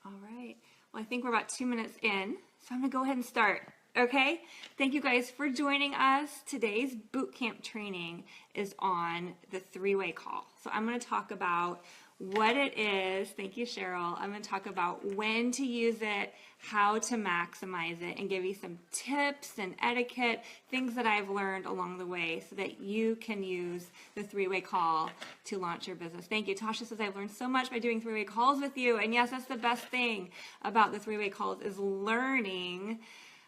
All right. Well, I think we're about 2 minutes in, so I'm going to go ahead and start. Okay? Thank you guys for joining us. Today's boot camp training is on the three-way call. So I'm going to talk about what it is. Thank you, Cheryl. I'm going to talk about when to use it, how to maximize it, and give you some tips and etiquette, things that I've learned along the way so that you can use the three-way call to launch your business. Thank you. Tasha says, I've learned so much by doing three-way calls with you. And yes, that's the best thing about the three-way calls is learning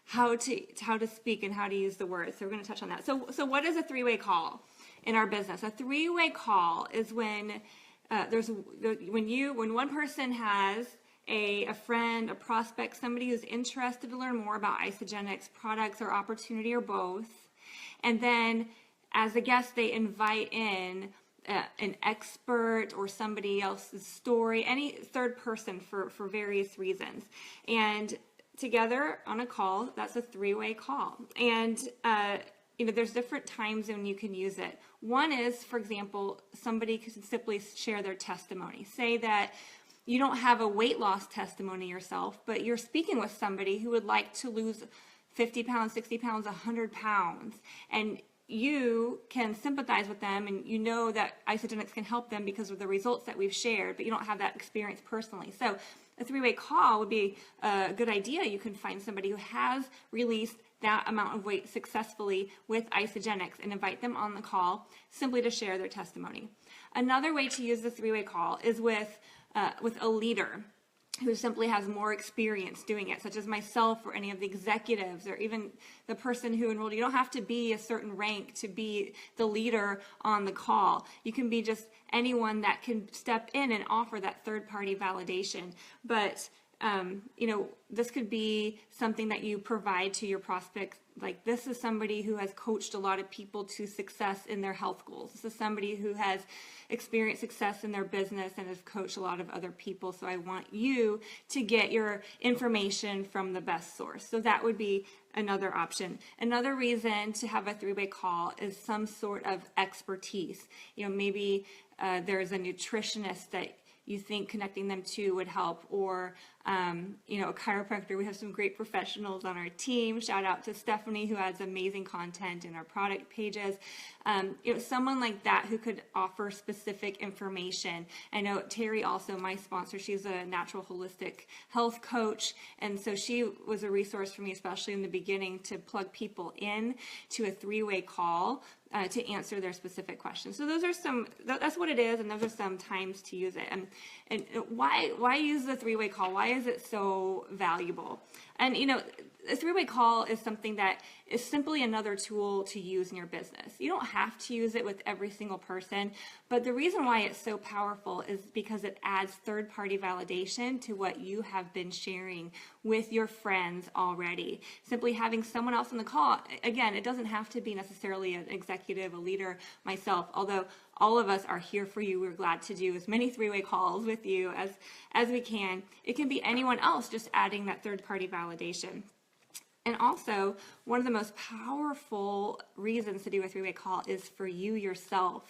how to speak and how to use the words. So we're going to touch on that. So what is a three-way call in our business? A three-way call is when when one person has a friend, a prospect, somebody who's interested to learn more about Isagenix products or opportunity or both, and then as a guest they invite in an expert or somebody else's story, any third person for various reasons, and together on a call, that's a three-way call. And there's different times when you can use it. One is, for example, somebody can simply share their testimony. Say that you don't have a weight loss testimony yourself, but you're speaking with somebody who would like to lose 50 pounds, 60 pounds, 100 pounds, and you can sympathize with them, and you know that Isagenix can help them because of the results that we've shared, but you don't have that experience personally. So a three-way call would be a good idea. You can find somebody who has released that amount of weight successfully with Isagenix and invite them on the call simply to share their testimony. Another way to use the three-way call is with a leader who simply has more experience doing it, such as myself or any of the executives or even the person who enrolled. You don't have to be a certain rank to be the leader on the call. You can be just anyone that can step in and offer that third-party validation. But this could be something that you provide to your prospects. Like, this is somebody who has coached a lot of people to success in their health goals. This is somebody who has experienced success in their business and has coached a lot of other people. So I want you to get your information from the best source. So that would be another option. Another reason to have a three-way call is some sort of expertise. Maybe there's a nutritionist that you think connecting them to would help, or a chiropractor. We have some great professionals on our team. Shout out to Stephanie, who adds amazing content in our product pages. Someone like that who could offer specific information. I know Terry, also my sponsor, she's a natural holistic health coach, and so she was a resource for me, especially in the beginning, to plug people in to a three-way call to answer their specific questions. So that's what it is, and those are some times to use it. And why use the three-way call? Why is it so valuable? And a three-way call is something that is simply another tool to use in your business. You don't have to use it with every single person, but the reason why it's so powerful is because it adds third-party validation to what you have been sharing with your friends already. Simply having someone else on the call, again, it doesn't have to be necessarily an executive, a leader, myself, although all of us are here for you. We're glad to do as many three-way calls with you as we can. It can be anyone else just adding that third-party validation. And also, one of the most powerful reasons to do a three-way call is for you yourself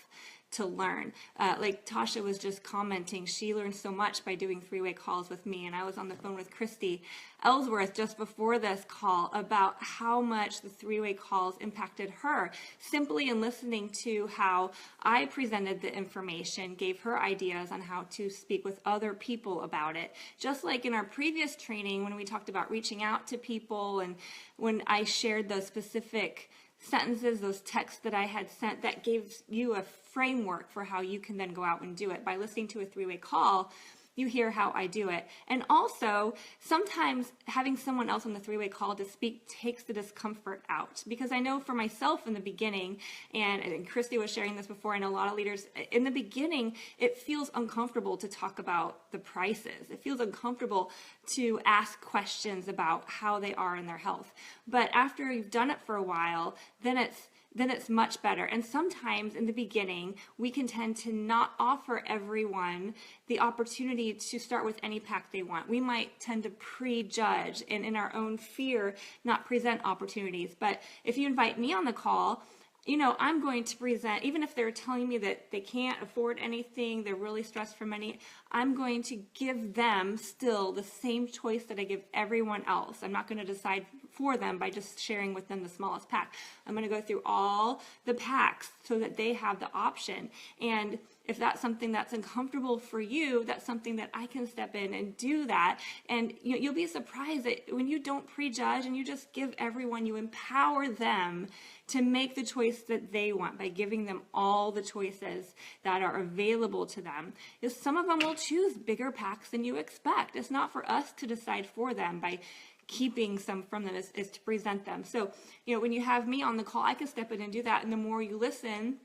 to learn. Like Tasha was just commenting, she learned so much by doing three-way calls with me. And I was on the phone with Christy Ellsworth just before this call about how much the three-way calls impacted her, simply in listening to how I presented the information, gave her ideas on how to speak with other people about it. Just like in our previous training when we talked about reaching out to people, and when I shared those specific sentences, those texts that I had sent, that gave you a framework for how you can then go out and do it. By listening to a three-way call, you hear how I do it. And also, sometimes having someone else on the three-way call to speak takes the discomfort out. Because I know for myself in the beginning, and Christy was sharing this before, and a lot of leaders, in the beginning, it feels uncomfortable to talk about the prices. It feels uncomfortable to ask questions about how they are in their health. But after you've done it for a while, then it's much better. And sometimes in the beginning, we can tend to not offer everyone the opportunity to start with any pack they want. We might tend to prejudge and in our own fear not present opportunities. But if you invite me on the call, I'm going to present, even if they're telling me that they can't afford anything, they're really stressed for money, I'm going to give them still the same choice that I give everyone else. I'm not going to decide for them by just sharing with them the smallest pack. I'm going to go through all the packs so that they have the option. And if that's something that's uncomfortable for you, that's something that I can step in and do that. And you'll be surprised that when you don't prejudge and you just give everyone, you empower them to make the choice that they want by giving them all the choices that are available to them. Is some of them will choose bigger packs than you expect. It's not for us to decide for them by keeping some from them, is to present them. So, when you have me on the call, I can step in and do that. And the more you listen,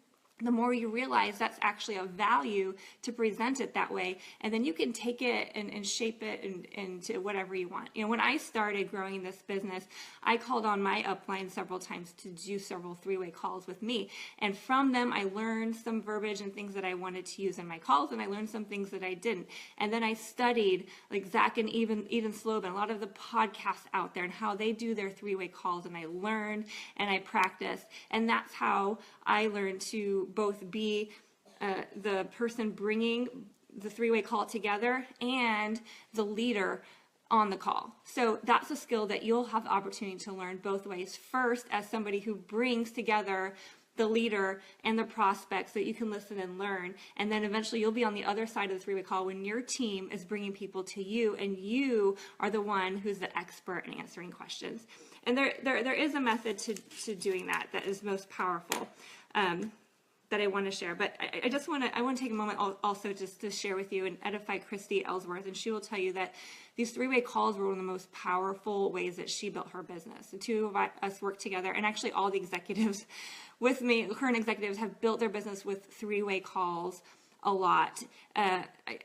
the more you realize that's actually a value to present it that way. And then you can take it and shape it into whatever you want. When I started growing this business, I called on my upline several times to do several three-way calls with me. And from them, I learned some verbiage and things that I wanted to use in my calls, and I learned some things that I didn't. And then I studied like Zach and Eden Slobin, a lot of the podcasts out there and how they do their three-way calls, and I learned and I practiced. And that's how I learned to both be the person bringing the three-way call together and the leader on the call. So that's a skill that you'll have the opportunity to learn both ways. First, as somebody who brings together the leader and the prospect so that you can listen and learn. And then eventually you'll be on the other side of the three-way call when your team is bringing people to you and you are the one who's the expert in answering questions. And there is a method to doing that is most powerful. That I want to share, but I want to take a moment also just to share with you and edify Christy Ellsworth, and she will tell you that these three-way calls were one of the most powerful ways that she built her business. The two of us worked together, and actually all the executives with me, current executives, have built their business with three-way calls a lot. I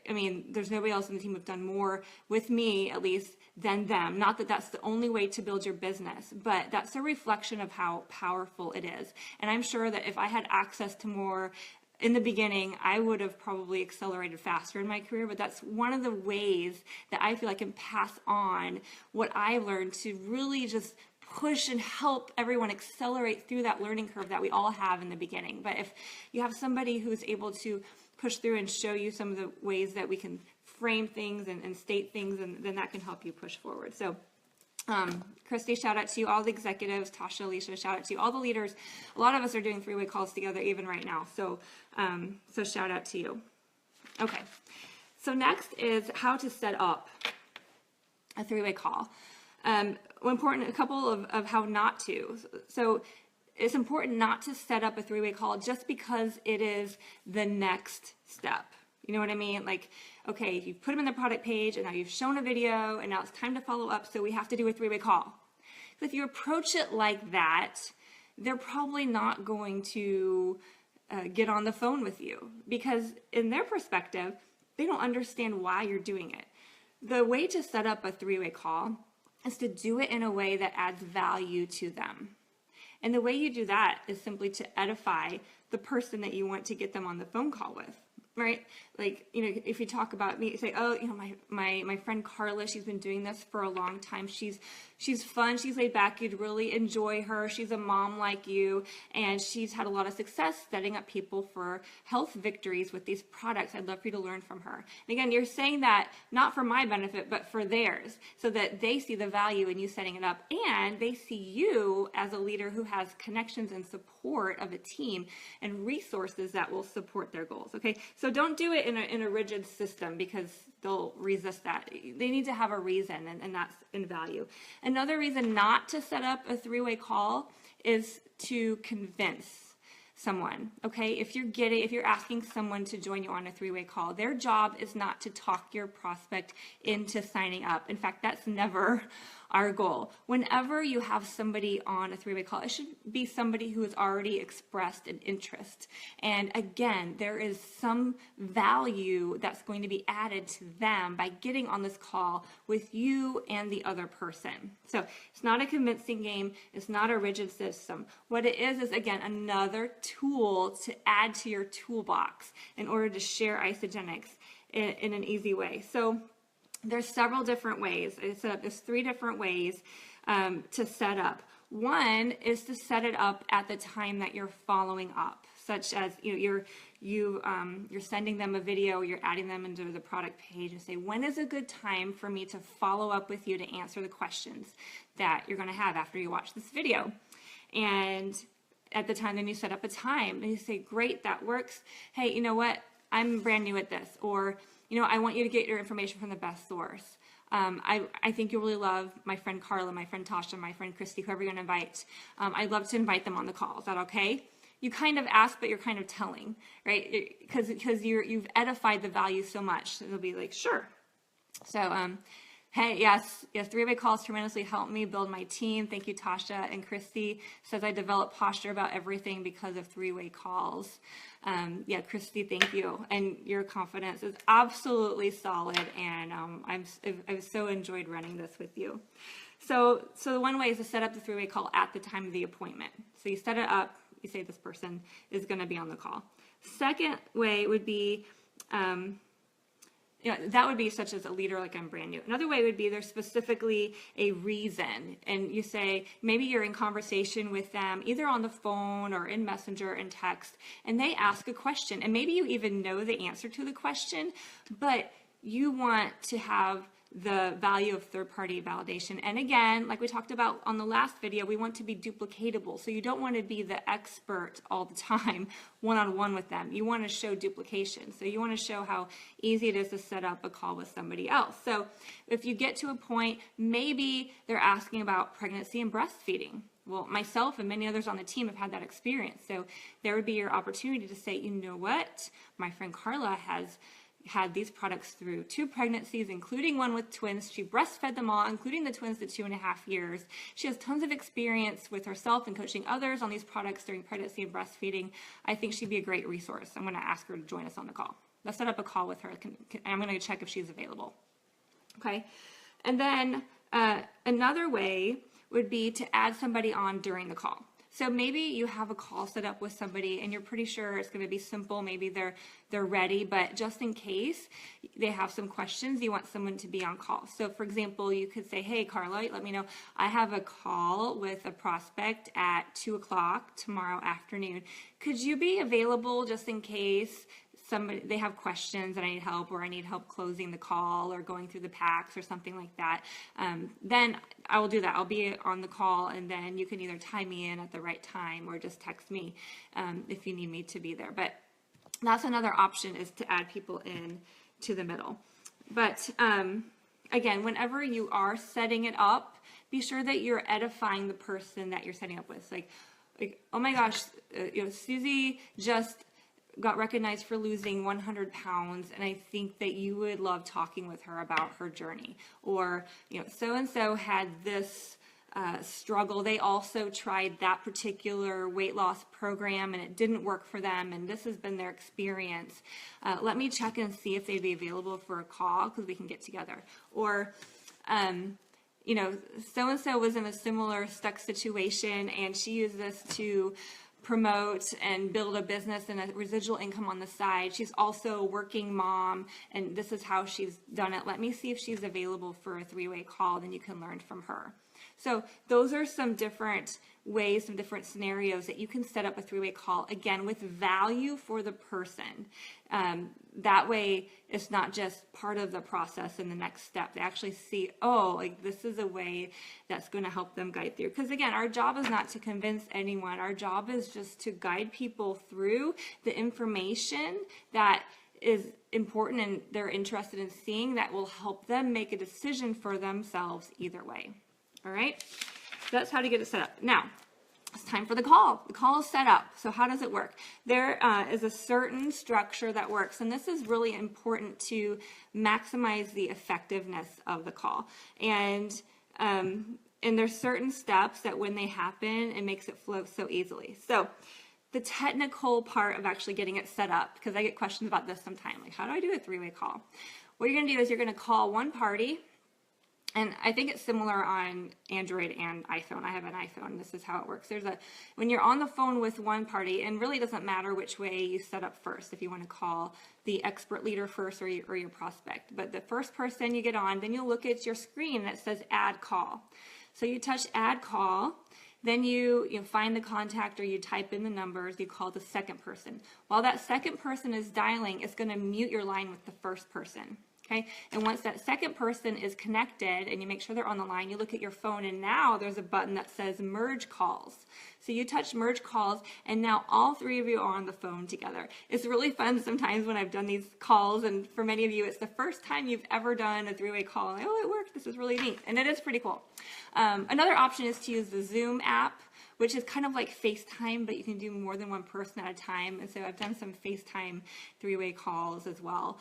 mean, there's nobody else in the team who've done more with me, at least, than them. Not that that's the only way to build your business, but that's a reflection of how powerful it is. And I'm sure that if I had access to more in the beginning, I would have probably accelerated faster in my career, but that's one of the ways that I feel I can pass on what I learned to really just push and help everyone accelerate through that learning curve that we all have in the beginning. But if you have somebody who's able to push through and show you some of the ways that we can frame things and state things, and then that can help you push forward. So Christy, shout out to you, all the executives, Tasha, Alicia, shout out to you, all the leaders. A lot of us are doing three-way calls together even right now. So, so shout out to you. Okay. So next is how to set up a three-way call. A couple of how not to. So it's important not to set up a three-way call just because it is the next step. You know what I mean? Like, okay, you've put them in the product page and now you've shown a video and now it's time to follow up, so we have to do a three-way call. So if you approach it like that, they're probably not going to get on the phone with you, because in their perspective, they don't understand why you're doing it. The way to set up a three-way call is to do it in a way that adds value to them. And the way you do that is simply to edify the person that you want to get them on the phone call with, right? Like, if you talk about me, say, oh, my friend Carla, she's been doing this for a long time. She's fun. She's laid back. You'd really enjoy her. She's a mom like you, and she's had a lot of success setting up people for health victories with these products. I'd love for you to learn from her. And again, you're saying that not for my benefit, but for theirs, so that they see the value in you setting it up, and they see you as a leader who has connections and support of a team and resources that will support their goals. Okay, so don't do it in a rigid system, because they'll resist that. They need to have a reason, and that's in value. Another reason not to set up a three-way call is to convince someone. Okay, if you're asking someone to join you on a three-way call, their job is not to talk your prospect into signing up. In fact, that's never our goal. Whenever you have somebody on a three-way call, it should be somebody who has already expressed an interest. And again, there is some value that's going to be added to them by getting on this call with you and the other person. So it's not a convincing game. It's not a rigid system. What it is again, another tool to add to your toolbox in order to share Isagenix in an easy way. So there's several different ways. There's 3 different ways to set up. One is to set it up at the time that you're following up, such as you're sending them a video, you're adding them into the product page, and say, when is a good time for me to follow up with you to answer the questions that you're going to have after you watch this video? And at the time, then you set up a time and you say, great, that works. Hey, you know what? I'm brand new at this, or I want you to get your information from the best source. I think you'll really love my friend Carla, my friend Tasha, my friend Christy, whoever you're going to invite. I'd love to invite them on the call. Is that okay? You kind of ask, but you're kind of telling, right? Because you've edified the value so much. It'll be like, sure. So, hey, yes, three-way calls tremendously helped me build my team. Thank you, Tasha. And Christy says I developed posture about everything because of three-way calls. Yeah, Christy, thank you. And your confidence is absolutely solid. And I've so enjoyed running this with you. So the one way is to set up the three-way call at the time of the appointment. So you set it up. You say this person is going to be on the call. Second way would be, that would be such as a leader, like I'm brand new. Another way would be there's specifically a reason, and you say maybe you're in conversation with them either on the phone or in Messenger and text, and they ask a question, and maybe you even know the answer to the question, but you want to have the value of third-party validation. And again, like we talked about on the last video, we want to be duplicatable. So you don't want to be the expert all the time one-on-one with them. You want to show duplication. So you want to show how easy it is to set up a call with somebody else. So if you get to a point, maybe they're asking about pregnancy and breastfeeding. Well, myself and many others on the team have had that experience. So there would be your opportunity to say, you know what, my friend Carla has had these products through 2 pregnancies, including one with twins. She breastfed them all, including the twins, to 2.5 years. She has tons of experience with herself and coaching others on these products during pregnancy and breastfeeding. I think she'd be a great resource. I'm going to ask her to join us on the call. Let's set up a call with her. I'm going to check if she's available. Okay. And then another way would be to add somebody on during the call. So maybe you have a call set up with somebody and you're pretty sure it's going to be simple. Maybe they're ready, but just in case they have some questions, you want someone to be on call. So for example, you could say, hey, Carla, let me know. I have a call with a prospect at 2 o'clock tomorrow afternoon. Could you be available just in case they have questions and I need help, or I need help closing the call or going through the packs or something like that? Then I will do that. I'll be on the call, and then you can either tie me in at the right time or just text me if you need me to be there. But that's another option, is to add people in to the middle. But again, whenever you are setting it up, be sure that you're edifying the person that you're setting up with. Like oh my gosh, Susie just got recognized for losing 100 pounds, and I think that you would love talking with her about her journey. Or, so-and-so had this struggle. They also tried that particular weight loss program and it didn't work for them, and this has been their experience. Let me check and see if they'd be available for a call, because we can get together. Or, so-and-so was in a similar stuck situation, and she used this to promote and build a business and a residual income on the side. She's also a working mom, and this is how she's done it. Let me see if she's available for a 3-way call, then you can learn from her. So those are some different ways, some different scenarios that you can set up a 3-way call, again, with value for the person. That way, it's not just part of the process and the next step. They actually see, this is a way that's going to help them guide through. Because again, our job is not to convince anyone. Our job is just to guide people through the information that is important and they're interested in seeing, that will help them make a decision for themselves either way. All right, that's how to get it set up. Now, it's time for the call. The call is set up. So how does it work? There is a certain structure that works, and this is really important to maximize the effectiveness of the call. And there's certain steps that when they happen, it makes it flow so easily. So the technical part of actually getting it set up, because I get questions about this sometimes, like, how do I do a 3-way call? What you're going to do is you're going to call one party. And I think it's similar on Android and iPhone. I have an iPhone. This is how it works. When you're on the phone with one party, and really doesn't matter which way you set up first, if you want to call the expert leader first or your prospect. But the first person you get on, then you'll look at your screen that says add call. So you touch add call, Then you find the contact, or you type in the numbers, you call the second person. While that second person is dialing, it's going to mute your line with the first person. Okay, and once that second person is connected and you make sure they're on the line, you look at your phone, and now there's a button that says merge calls. So you touch merge calls, and now all three of you are on the phone together. It's really fun sometimes when I've done these calls, and for many of you, it's the first time you've ever done a three-way call. Like, oh, it worked. This is really neat. And it is pretty cool. Another option is to use the Zoom app, which is kind of like FaceTime, but you can do more than one person at a time. And so I've done some FaceTime three-way calls as well,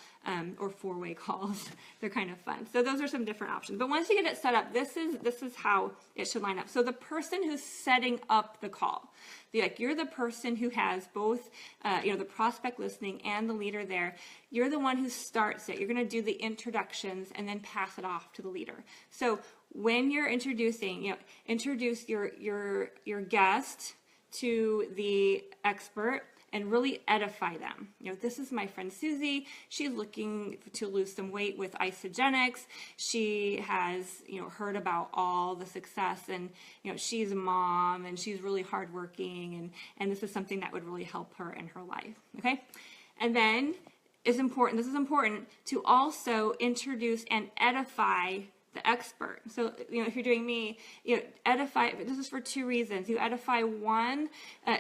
or four-way calls. They're kind of fun. So those are some different options. But once you get it set up, this is how it should line up. So the person who's setting up the call, you're the person who has both, the prospect listening and the leader there. You're the one who starts it. You're going to do the introductions and then pass it off to the leader. So when you're introducing, introduce your guest to the expert and really edify them. This is my friend Susie. She's looking to lose some weight with Isagenix. She has, heard about all the success, and, she's a mom, and she's really hardworking, and this is something that would really help her in her life. Okay. And then this is important to also introduce and edify the expert. So, if you're doing me, edify, this is for two reasons. You edify one,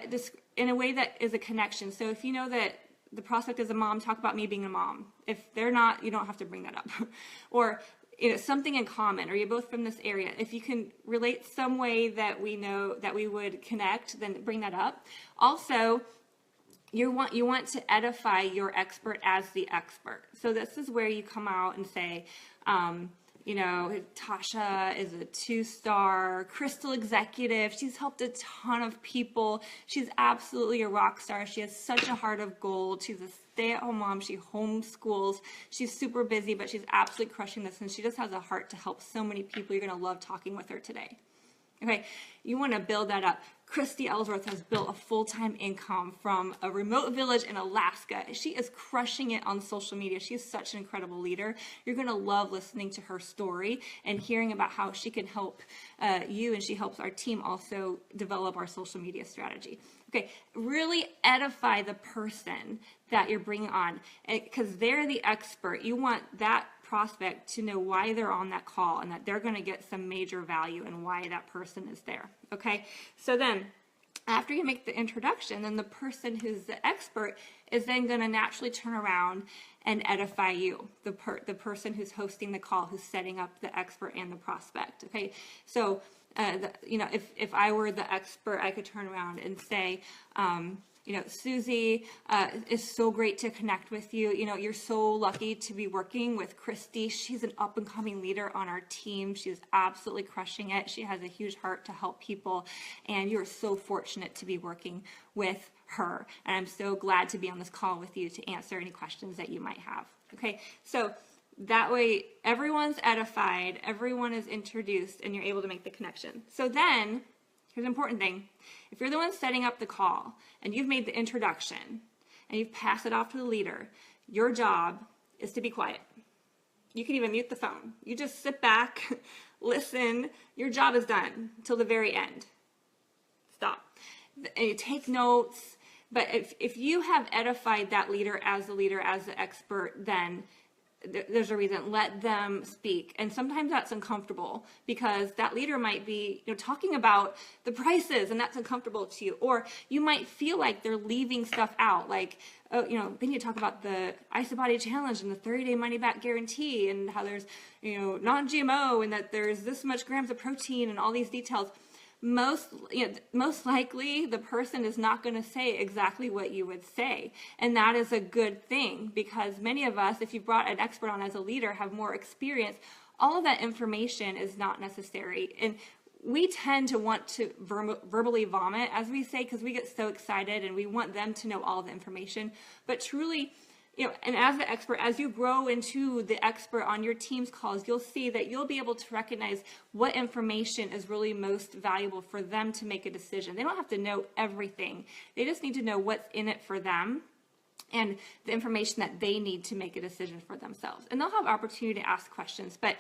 this in a way that is a connection. So if you know that the prospect is a mom, talk about me being a mom. If they're not, you don't have to bring that up. Or, something in common, or you're both from this area. If you can relate some way that we know that we would connect, then bring that up. Also, you want to edify your expert as the expert. So this is where you come out and say, Tasha is a 2-star crystal executive. She's helped a ton of people. She's absolutely a rock star. She has such a heart of gold. She's a stay-at-home mom. She homeschools. She's super busy, but she's absolutely crushing this. And she just has a heart to help so many people. You're going to love talking with her today. Okay, you want to build that up. Christy Ellsworth has built a full-time income from a remote village in Alaska. She is crushing it on social media. She is such an incredible leader. You're going to love listening to her story and hearing about how she can help you, and she helps our team also develop our social media strategy. Okay, really edify the person that you're bringing on, because they're the expert. You want that prospect to know why they're on that call and that they're going to get some major value and why that person is there. Okay, so then after you make the introduction, then the person who's the expert is then going to naturally turn around and edify you, the person who's hosting the call, who's setting up the expert and the prospect. Okay, so if I were the expert, I could turn around and say, Susie, is so great to connect with you. You're so lucky to be working with Christy. She's an up-and-coming leader on our team. She's absolutely crushing it. She has a huge heart to help people, and you're so fortunate to be working with her. And I'm so glad to be on this call with you to answer any questions that you might have. Okay, so that way everyone's edified, everyone is introduced, and you're able to make the connection. So then, here's an important thing. If you're the one setting up the call and you've made the introduction and you've passed it off to the leader, your job is to be quiet. You can even mute the phone. You just sit back, listen. Your job is done till the very end. Stop. And you take notes. But if you have edified that leader, as the expert, then there's a reason. Let them speak. And sometimes that's uncomfortable because that leader might be talking about the prices, and that's uncomfortable to you. Or you might feel like they're leaving stuff out, like, then you talk about the IsaBody challenge and the 30-day money back guarantee, and how there's non-GMO, and that there's this much grams of protein, and all these details. Most likely the person is not going to say exactly what you would say. And that is a good thing, because many of us, if you brought an expert on as a leader, have more experience. All of that information is not necessary. And we tend to want to verbally vomit, as we say, because we get so excited and we want them to know all the information. But truly, and as the expert, as you grow into the expert on your team's calls, you'll see that you'll be able to recognize what information is really most valuable for them to make a decision. They don't have to know everything. They just need to know what's in it for them and the information that they need to make a decision for themselves. And they'll have opportunity to ask questions. But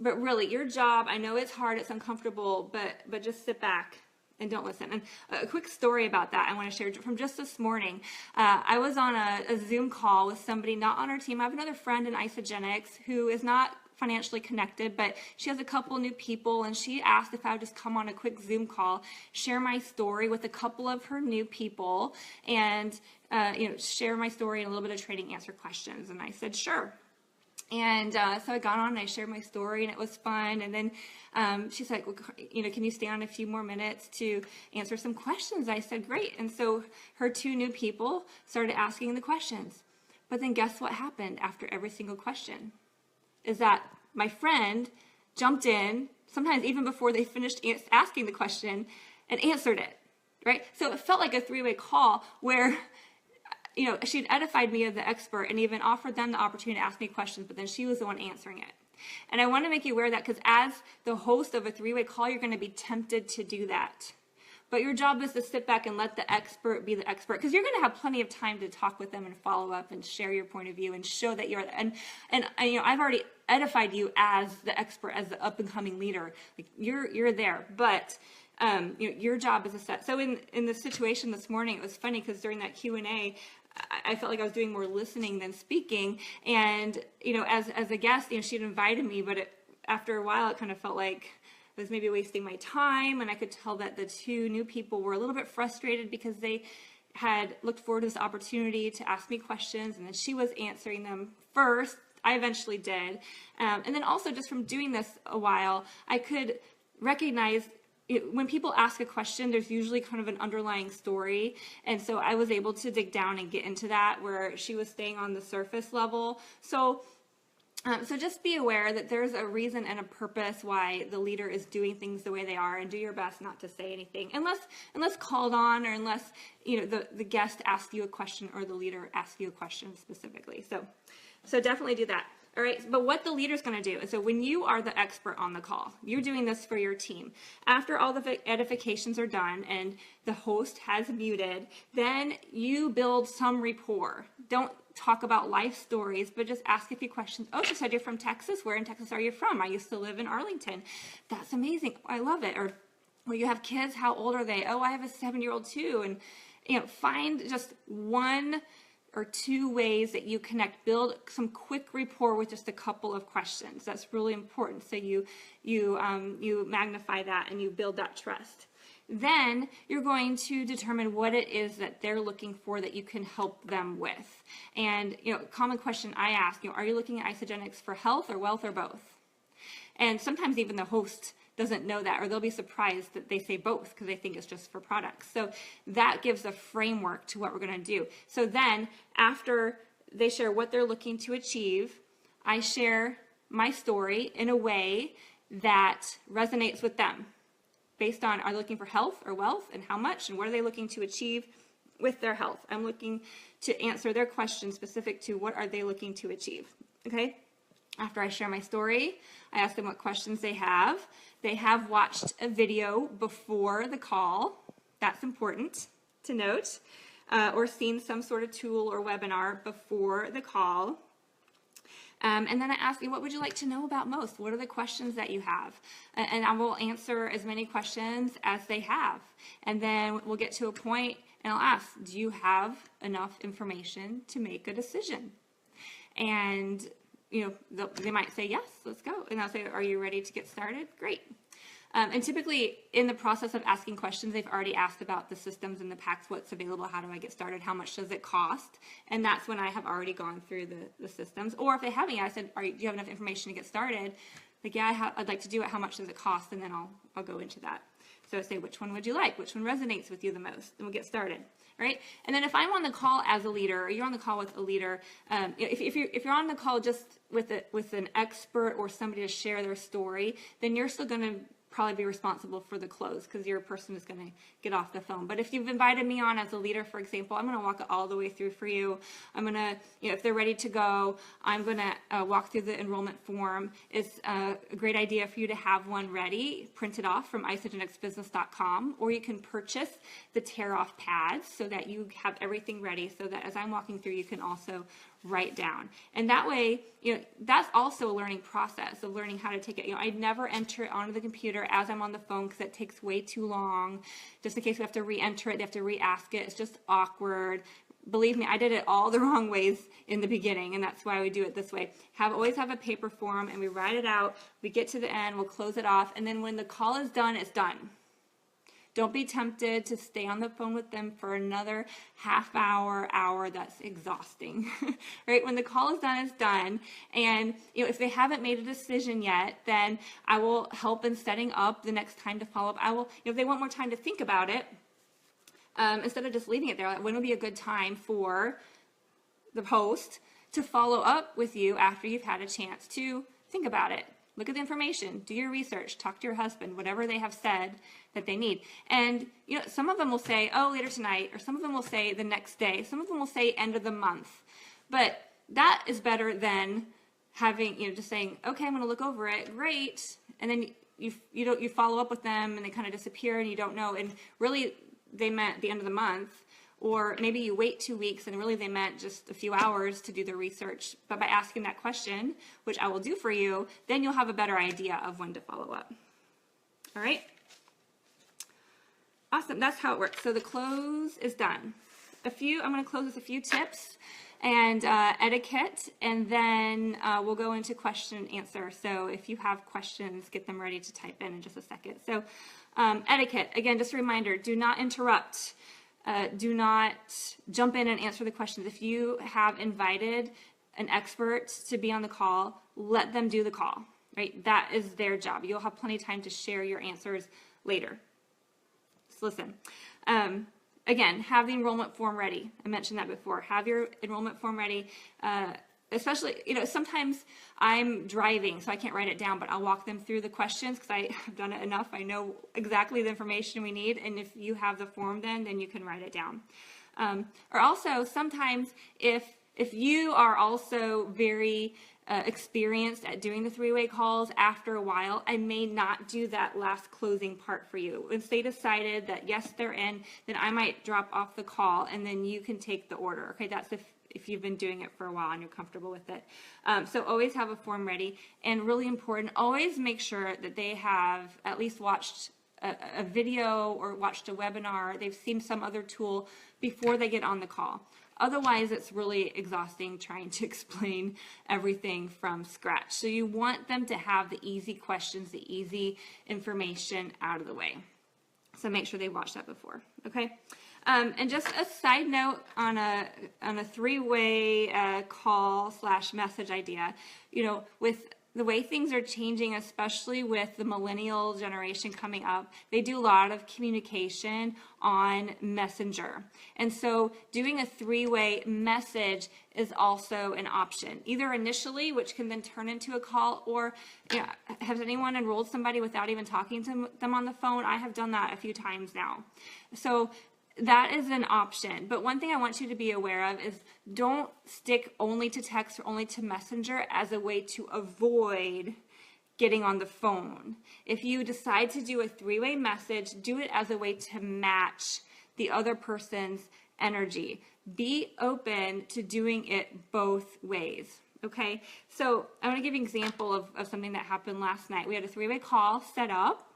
really, your job, I know it's hard, it's uncomfortable, but just sit back, and don't listen. And a quick story about that I want to share from just this morning. I was on a Zoom call with somebody not on our team. I have another friend in Isagenix who is not financially connected, but she has a couple new people, and she asked if I would just come on a quick Zoom call, share my story with a couple of her new people, and share my story and a little bit of training, answer questions. And I said, sure. And so I got on and I shared my story, and it was fun. And then she's like, well, can you stay on a few more minutes to answer some questions? I said, great. And so her two new people started asking the questions. But then guess what happened after every single question? Is that my friend jumped in, sometimes even before they finished asking the question, and answered it, right? So it felt like a three-way call where she'd edified me as the expert and even offered them the opportunity to ask me questions, but then she was the one answering it. And I want to make you aware of that, because as the host of a three-way call, you're going to be tempted to do that. But your job is to sit back and let the expert be the expert, because you're going to have plenty of time to talk with them and follow up and share your point of view and show that you're, and I've already edified you as the expert, as the up and coming leader. Like you're there, but your job is to set. So in the situation this morning, it was funny because during that Q&A, I felt like I was doing more listening than speaking. And as a guest, she'd invited me, but after a while, it kind of felt like I was maybe wasting my time, and I could tell that the two new people were a little bit frustrated because they had looked forward to this opportunity to ask me questions, and then she was answering them first. I eventually did. And then also just from doing this a while, I could recognize when people ask a question, there's usually kind of an underlying story. And so I was able to dig down and get into that, where she was staying on the surface level. So just be aware that there's a reason and a purpose why the leader is doing things the way they are, and do your best not to say anything unless called on, or unless the guest asks you a question or the leader asks you a question specifically. So definitely do that. All right, but what the leader's going to do is, so when you are the expert on the call, you're doing this for your team. After all the edifications are done and the host has muted, then you build some rapport. Don't talk about life stories, but just ask a few questions. Oh, she said you're from Texas. Where in Texas are you from? I used to live in Arlington. That's amazing. I love it. Or, well, you have kids. How old are they? Oh, I have a 7-year-old too. And find just one or two ways that you connect. Build some quick rapport with just a couple of questions. That's really important. So you magnify that and you build that trust. Then you're going to determine what it is that they're looking for that you can help them with. And common question I ask, are you looking at Isagenix for health or wealth or both? And sometimes even the host doesn't know that, or they'll be surprised that they say both because they think it's just for products. So that gives a framework to what we're going to do. So then after they share what they're looking to achieve, I share my story in a way that resonates with them based on, are they looking for health or wealth, and how much, and what are they looking to achieve with their health? I'm looking to answer their question specific to what are they looking to achieve, okay? After I share my story, I ask them what questions they have. They have watched a video before the call. That's important to note. Or seen some sort of tool or webinar before the call. And then I ask you, what would you like to know about most? What are the questions that you have? And I will answer as many questions as they have. And then we'll get to a point and I'll ask, do you have enough information to make a decision? And they might say, yes, let's go. And I'll say, are you ready to get started? Great. And typically in the process of asking questions, they've already asked about the systems and the packs, what's available, how do I get started, how much does it cost? And that's when I have already gone through the systems. Or if they haven't yet, I said, do you have enough information to get started? Like, yeah, I'd like to do it. How much does it cost? And then I'll go into that. So I say, which one would you like? Which one resonates with you the most? And we'll get started. Right? And then if I'm on the call as a leader, or you're on the call with a leader, if you're on the call just with an expert or somebody to share their story, then you're still going to probably be responsible for the close because your person is going to get off the phone. But if you've invited me on as a leader, for example, I'm going to walk it all the way through for you. I'm going to, if they're ready to go, I'm going to walk through the enrollment form. It's a great idea for you to have one ready, printed off from isagenixbusiness.com, or you can purchase the tear-off pads so that you have everything ready so that as I'm walking through, you can also write down. And that way, that's also a learning process of learning how to take it. I'd never enter it onto the computer as I'm on the phone because it takes way too long. Just in case we have to re-enter it, they have to re-ask it. It's just awkward. Believe me, I did it all the wrong ways in the beginning, and that's why we do it this way. Always have a paper form, and we write it out. We get to the end, we'll close it off, and then when the call is done, it's done. Don't be tempted to stay on the phone with them for another half hour. That's exhausting, right? When the call is done, it's done. And if they haven't made a decision yet, then I will help in setting up the next time to follow up. If they want more time to think about it, instead of just leaving it there, like, when would be a good time for the host to follow up with you after you've had a chance to think about it? Look at the information, do your research, talk to your husband, whatever they have said that they need. And some of them will say, oh, later tonight, or some of them will say the next day, some of them will say end of the month. But that is better than having, just saying, okay, I'm going to look over it, great, and then you follow up with them and they kind of disappear and you don't know, and really they meant the end of the month. Or maybe you wait 2 weeks and really they meant just a few hours to do the research. But by asking that question, which I will do for you, then you'll have a better idea of when to follow up. All right? Awesome. That's how it works. So the close is done. I'm going to close with a few tips and etiquette, and then we'll go into question and answer. So if you have questions, get them ready to type in just a second. So etiquette, again, just a reminder, do not interrupt. Do not jump in and answer the questions. If you have invited an expert to be on the call, let them do the call, right? That is their job. You'll have plenty of time to share your answers later. So listen. Again, have the enrollment form ready. I mentioned that before. Have your enrollment form ready. Especially, sometimes I'm driving, so I can't write it down, but I'll walk them through the questions because I have done it enough. I know exactly the information we need, and if you have the form then you can write it down. Or also, sometimes if you are also very experienced at doing the three-way calls, after a while, I may not do that last closing part for you. Once they decided that, yes, they're in, then I might drop off the call, and then you can take the order. Okay, that's if you've been doing it for a while and you're comfortable with it. So always have a form ready, and really important, always make sure that they have at least watched a video or watched a webinar, they've seen some other tool before they get on the call. Otherwise, it's really exhausting trying to explain everything from scratch. So you want them to have the easy questions, the easy information out of the way. So make sure they watched that before, okay? And just a side note on a three-way call / message idea, with the way things are changing, especially with the millennial generation coming up, they do a lot of communication on Messenger. And so doing a three-way message is also an option, either initially, which can then turn into a call, or has anyone enrolled somebody without even talking to them on the phone? I have done that a few times now. So that is an option. But one thing I want you to be aware of is don't stick only to text or only to Messenger as a way to avoid getting on the phone. If you decide to do a three-way message, do it as a way to match the other person's energy. Be open to doing it both ways. Okay, so I want to give you an example of something that happened last night. We had a three-way call set up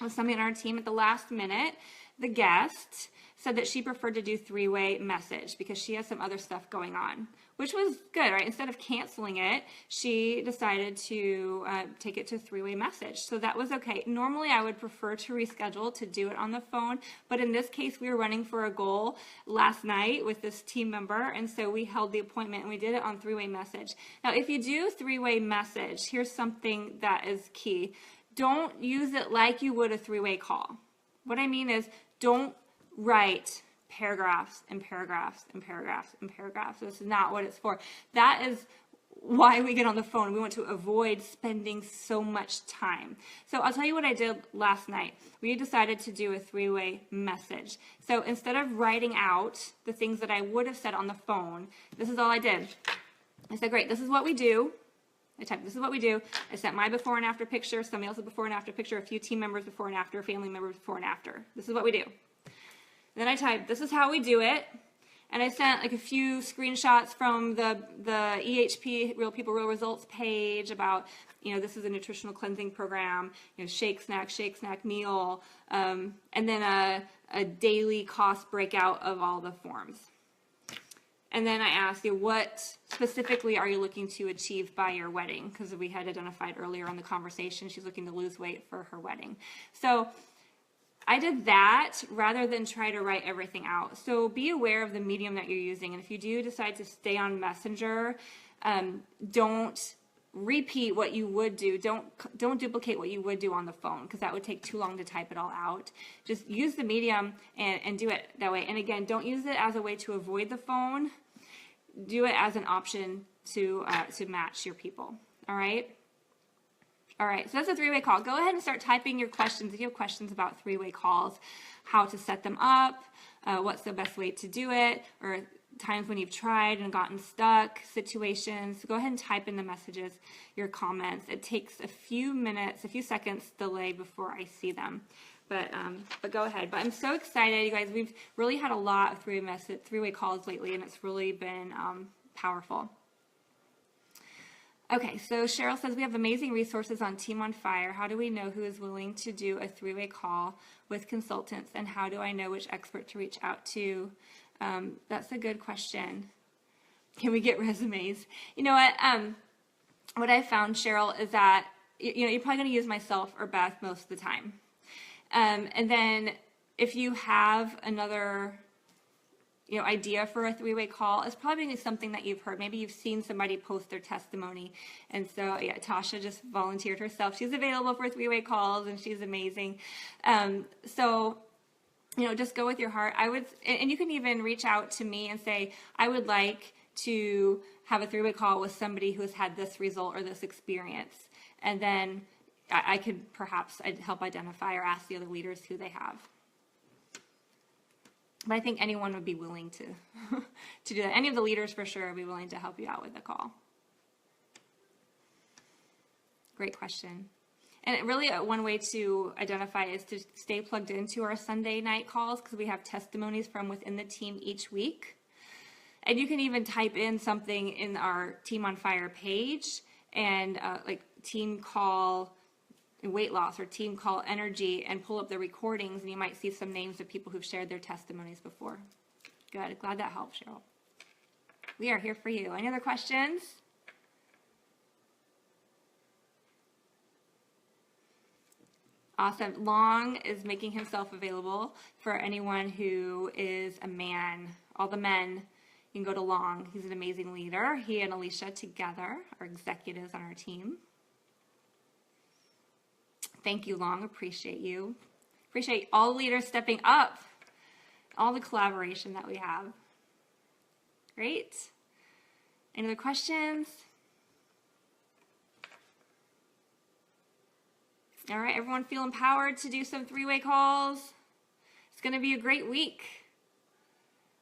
with somebody on our team. At the last minute, the guest said that she preferred to do three-way message because she has some other stuff going on, which was good, right? Instead of canceling it, she decided to take it to three-way message. So that was okay. Normally, I would prefer to reschedule to do it on the phone, but in this case, we were running for a goal last night with this team member, and so we held the appointment and we did it on three-way message. Now, if you do three-way message, here's something that is key. Don't use it like you would a three-way call. What I mean is, don't write paragraphs and paragraphs and paragraphs and paragraphs. This is not what it's for. That is why we get on the phone. We want to avoid spending so much time. So I'll tell you what I did last night. We decided to do a three-way message. So instead of writing out the things that I would have said on the phone, this is all I did. I said, great, this is what we do. I typed, this is what we do. I sent my before and after picture, somebody else's before and after picture, a few team members before and after, family members before and after. This is what we do. And then I typed, this is how we do it. And I sent like a few screenshots from the EHP, Real People, Real Results page about, this is a nutritional cleansing program, shake, snack meal, and then a daily cost breakout of all the forms. And then I asked you, what specifically are you looking to achieve by your wedding? Because we had identified earlier in the conversation, she's looking to lose weight for her wedding. So I did that rather than try to write everything out. So be aware of the medium that you're using. And if you do decide to stay on Messenger, don't repeat what you would do. Don't duplicate what you would do on the phone, because that would take too long to type it all out. Just use the medium and do it that way. And again, don't use it as a way to avoid the phone. Do it as an option to match your people. All right. All right, so that's a three-way call. Go ahead and start typing your questions. If you have questions about three-way calls, how to set them up, what's the best way to do it, or times when you've tried and gotten stuck, situations, go ahead and type in the messages, your comments. It takes a few minutes, a few seconds delay before I see them. But go ahead. But I'm so excited, you guys. We've really had a lot of three-way calls lately, and it's really been powerful. Okay, so Cheryl says, we have amazing resources on Team on Fire. How do we know who is willing to do a three-way call with consultants, and how do I know which expert to reach out to? That's a good question. Can we get resumes? You know what I found, Cheryl, is that you're probably going to use myself or Beth most of the time. And then if you have another idea for a three-way call, it's probably something that you've heard. Maybe you've seen somebody post their testimony. And so, yeah, Tasha just volunteered herself. She's available for three-way calls, and she's amazing. So, just go with your heart. And you can even reach out to me and say, I would like to have a three-way call with somebody who has had this result or this experience. And then I could perhaps help identify or ask the other leaders who they have. But I think anyone would be willing to do that. Any of the leaders for sure would be willing to help you out with the call. Great question. And really one way to identify is to stay plugged into our Sunday night calls, because we have testimonies from within the team each week. And you can even type in something in our Team on Fire page and like team call weight loss or team call energy, and pull up the recordings, and you might see some names of people who've shared their testimonies before. Good. Glad that helped, Cheryl. We are here for you. Any other questions? Awesome. Long is making himself available for anyone who is a man. All the men, you can go to Long. He's an amazing leader. He and Alicia together are executives on our team. Thank you, Long. Appreciate you. Appreciate all leaders stepping up, all the collaboration that we have. Great. Any other questions? All right, everyone feel empowered to do some three-way calls? It's going to be a great week.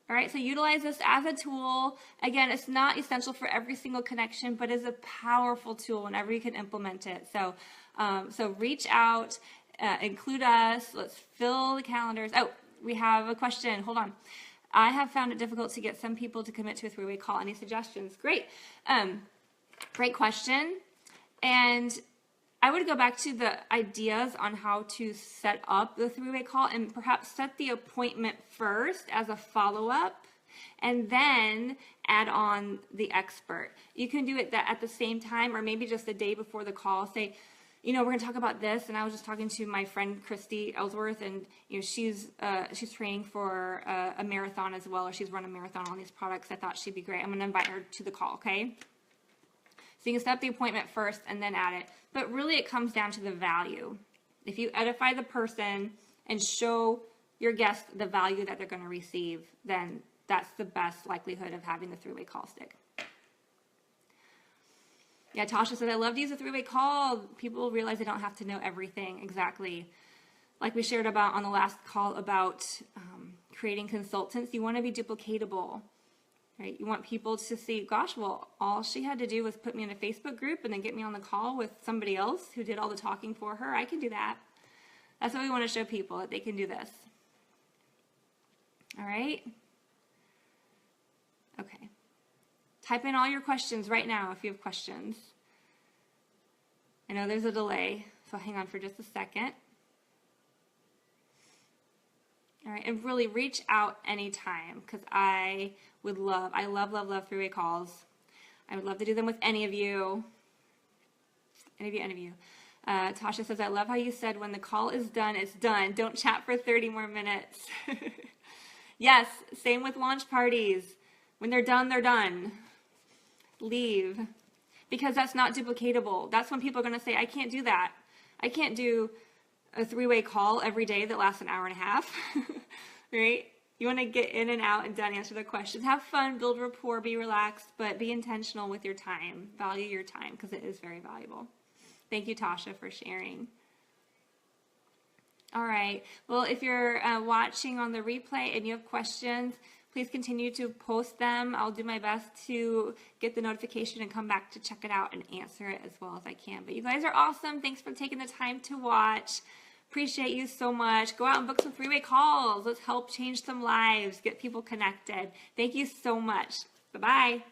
All right, so utilize this as a tool. Again, it's not essential for every single connection, but is a powerful tool whenever you can implement it. So reach out, include us. Let's fill the calendars. Oh, we have a question. Hold on. I have found it difficult to get some people to commit to a three-way call. Any suggestions? Great. Great question. And I would go back to the ideas on how to set up the three-way call, and perhaps set the appointment first as a follow-up, and then add on the expert. You can do it at the same time, or maybe just the day before the call. Say, we're going to talk about this, and I was just talking to my friend Christy Ellsworth, and she's training for a marathon as well, or she's run a marathon on these products. I thought she'd be great. I'm going to invite her to the call, okay? So you can set up the appointment first and then add it. But really it comes down to the value. If you edify the person and show your guest the value that they're going to receive, then that's the best likelihood of having the three-way call stick. Yeah, Tasha said, I love to use a three-way call. People realize they don't have to know everything exactly. Like we shared about on the last call about creating consultants, you want to be duplicatable. Right? You want people to see, gosh, well, all she had to do was put me in a Facebook group and then get me on the call with somebody else who did all the talking for her. I can do that. That's what we want to show people, that they can do this. All right? Okay. Type in all your questions right now if you have questions. I know there's a delay, so hang on for just a second. All right, and really reach out anytime, because I love three-way calls. I would love to do them with any of you. Any of you. Tasha says, I love how you said when the call is done, it's done. Don't chat for 30 more minutes. Yes, same with launch parties. When they're done, they're done. Leave. Because that's not duplicatable. That's when people are going to say, I can't do that. I can't do a three-way call every day that lasts an hour and a half. Right? You want to get in and out and done, answer the questions. Have fun, build rapport, be relaxed, but be intentional with your time. Value your time, because it is very valuable. Thank you, Tasha, for sharing. All right. Well, if you're watching on the replay and you have questions, please continue to post them. I'll do my best to get the notification and come back to check it out and answer it as well as I can. But you guys are awesome. Thanks for taking the time to watch. Appreciate you so much. Go out and book some three-way calls. Let's help change some lives, get people connected. Thank you so much. Bye-bye.